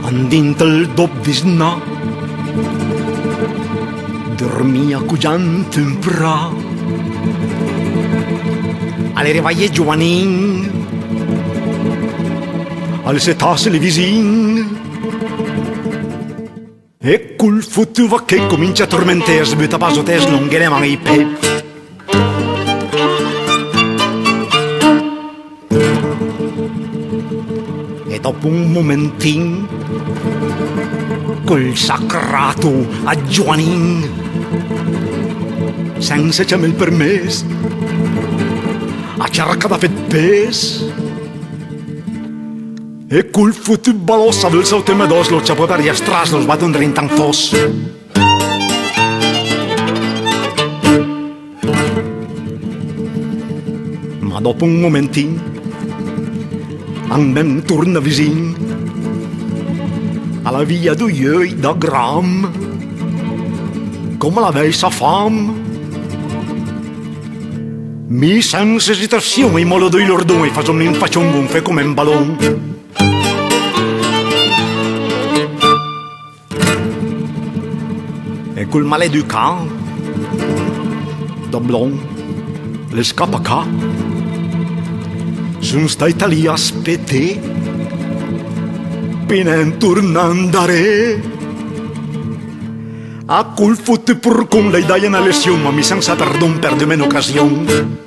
Andint el dop disnar, dormia cugiant temprà. Alle revaie giovanin, alle setase le visin, e col futuro che comincia a tormentare, sbutta paso tes non che ne mangi i pe. E dopo un momentin, col sacrato a Giovanin, senza c'è il permess, a cerca da fet pes. E col futbol sabe il seu tema dos, lo c'è per gli astras, los va donare in tant fos. Ma dopo un momentin, andem torna visin alla via d'Uiei da Gram, come la vei sa fam. Mi senza esitazione, mo lo do i lordoni, faccio un gonfio come un ballon. E col maleducato, da blon, le scappa ca, sono stata lì a aspettare, fino a tornare. A col fotte pur con lei dai una lezione, ma mi senza perdon per de meno occasione.